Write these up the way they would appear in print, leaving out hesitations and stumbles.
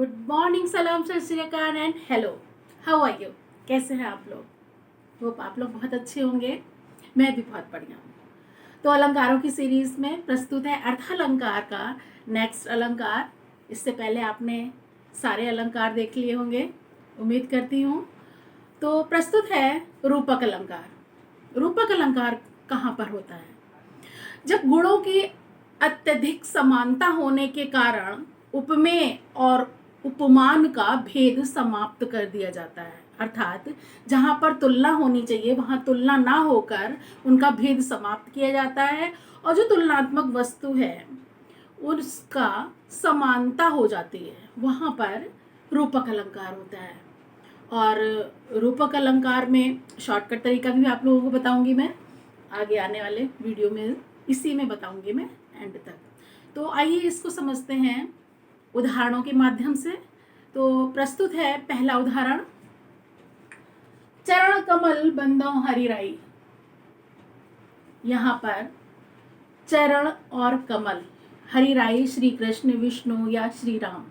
Good morning, सलाम, Sat Sri Akal and hello. How are you? कैसे हैं आप लोग? होप आप लोग बहुत अच्छे होंगे। मैं भी बहुत बढ़िया हूँ। तो अलंकारों की सीरीज में प्रस्तुत है अर्थालंकार का नेक्स्ट अलंकार। इससे पहले आपने सारे अलंकार देख लिए होंगे, उम्मीद करती हूँ। तो प्रस्तुत है रूपक अलंकार। रूपक अलंकार कहाँ पर होता है? जब गुणों की अत्यधिक समानता होने के कारण उपमेय और उपमान का भेद समाप्त कर दिया जाता है। अर्थात जहाँ पर तुलना होनी चाहिए वहाँ तुलना ना होकर उनका भेद समाप्त किया जाता है, और जो तुलनात्मक वस्तु है उसका समानता हो जाती है, वहाँ पर रूपक अलंकार होता है। और रूपक अलंकार में शॉर्टकट तरीका भी आप लोगों को बताऊंगी मैं आगे आने वाले वीडियो में, इसी में बताऊंगी मैं एंड तक। तो आइए इसको समझते हैं उदाहरणों के माध्यम से। तो प्रस्तुत है पहला उदाहरण। चरण कमल बंदो हरिराई। यहाँ पर चरण और कमल, हरिराई श्री कृष्ण, विष्णु या श्री राम,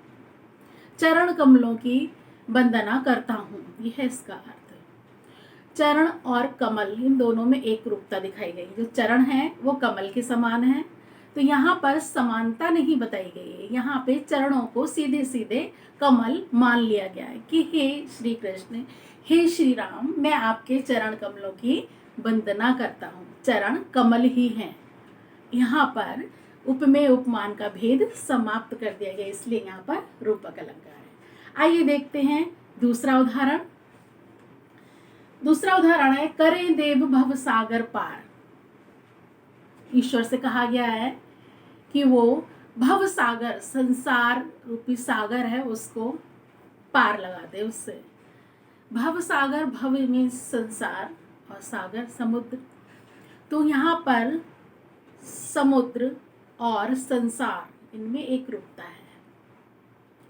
चरण कमलों की वंदना करता हूँ, यह है इसका अर्थ। चरण और कमल इन दोनों में एक रूपता दिखाई गई। जो चरण है वो कमल के समान है, तो यहाँ पर समानता नहीं बताई गई है। यहाँ पे चरणों को सीधे सीधे कमल मान लिया गया है कि हे श्री कृष्ण, हे श्री राम, मैं आपके चरण कमलों की वंदना करता हूँ। चरण कमल ही हैं। यहाँ पर उपमेय उपमान का भेद समाप्त कर दिया गया, इसलिए यहाँ पर रूपक अलंकार है। आइए देखते हैं दूसरा उदाहरण। दूसरा उदाहरण है करें देव भव सागर पार। ईश्वर से कहा गया है कि वो भव सागर, संसार रूपी सागर है, उसको पार लगा दे उससे। भव सागर, भव मीन्स संसार और सागर समुद्र। तो यहाँ पर समुद्र और संसार इनमें एक रूपता है,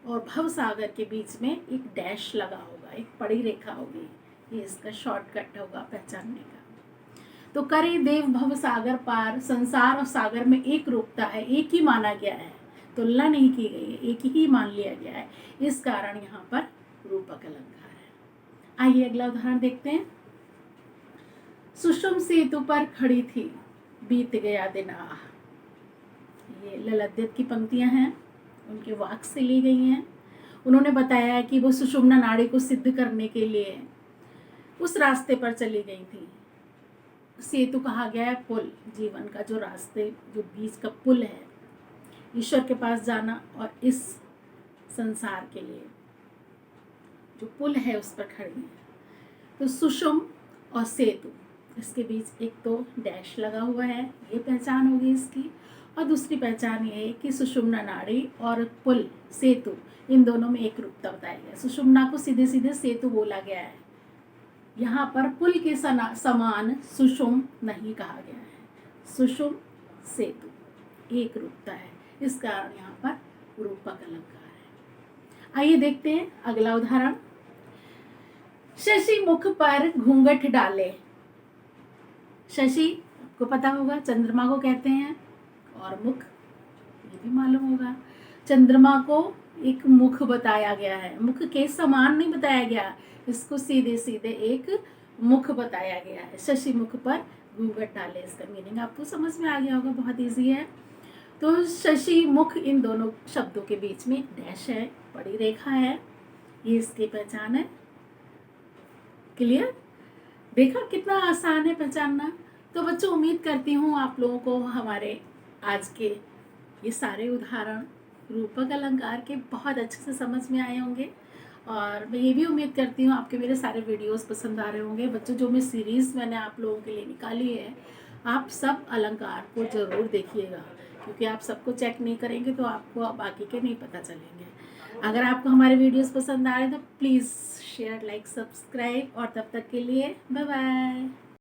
और भव सागर के बीच में एक डैश लगा होगा, एक पड़ी रेखा होगी, ये इसका शॉर्टकट होगा पहचानने का। तो करे देव भव सागर पार, संसार और सागर में एक रूपता है, एक ही माना गया है, तुलना नहीं की गई है, एक ही मान लिया गया है, इस कारण यहाँ पर रूपक अलंकार है। आइए अगला उदाहरण देखते हैं। सुषुम सेतु पर खड़ी थी, बीत गया दिन आह। ये ललादेव की पंक्तियां हैं, उनके वाक से ली गई हैं। उन्होंने बताया है कि वो सुषुम्ना नाड़ी को सिद्ध करने के लिए उस रास्ते पर चली गई थी। सेतु कहा गया है पुल, जीवन का जो रास्ते, जो बीच का पुल है, ईश्वर के पास जाना और इस संसार के लिए जो पुल है उस पर खड़ी है। तो सुषुम और सेतु, इसके बीच एक तो डैश लगा हुआ है, ये पहचान होगी इसकी। और दूसरी पहचान ये है कि सुषुम्ना नाड़ी और पुल सेतु इन दोनों में एक रूपता बताया गया। सुषुम्ना को सीधे सीधे सेतु बोला गया है, यहाँ पर पुल के समान सुषुम नहीं कहा गया है। सुषुम सेतु एक रूपता है, इस कारण यहाँ पर रूपक अलंकार है। आइए देखते हैं अगला उदाहरण। शशि मुख पर घूंघट डाले। शशि आपको पता होगा चंद्रमा को कहते हैं, और मुख ये भी मालूम होगा। चंद्रमा को एक मुख बताया गया है, मुख के समान नहीं बताया गया, इसको सीधे सीधे एक मुख बताया गया है। शशि मुख पर घूंघट डाले, इसका मीनिंग आपको समझ में आ गया होगा, बहुत इजी है। तो शशि मुख इन दोनों शब्दों के बीच में डैश है, बड़ी रेखा है, ये इसकी पहचान है। क्लियर? देखा कितना आसान है पहचानना। तो बच्चों उम्मीद करती हूँ आप लोगों को हमारे आज के ये सारे उदाहरण रूपक अलंकार के बहुत अच्छे से समझ में आए होंगे, और मैं ये भी उम्मीद करती हूँ आपके मेरे सारे वीडियोस पसंद आ रहे होंगे। बच्चों, जो मैं सीरीज़ मैंने आप लोगों के लिए निकाली है, आप सब अलंकार को ज़रूर देखिएगा, क्योंकि आप सबको चेक नहीं करेंगे तो आपको बाकी के नहीं पता चलेंगे। अगर आपको हमारे वीडियोस पसंद आ रहे हैं तो प्लीज़ शेयर, लाइक, सब्सक्राइब, और तब तक के लिए बाय बाय।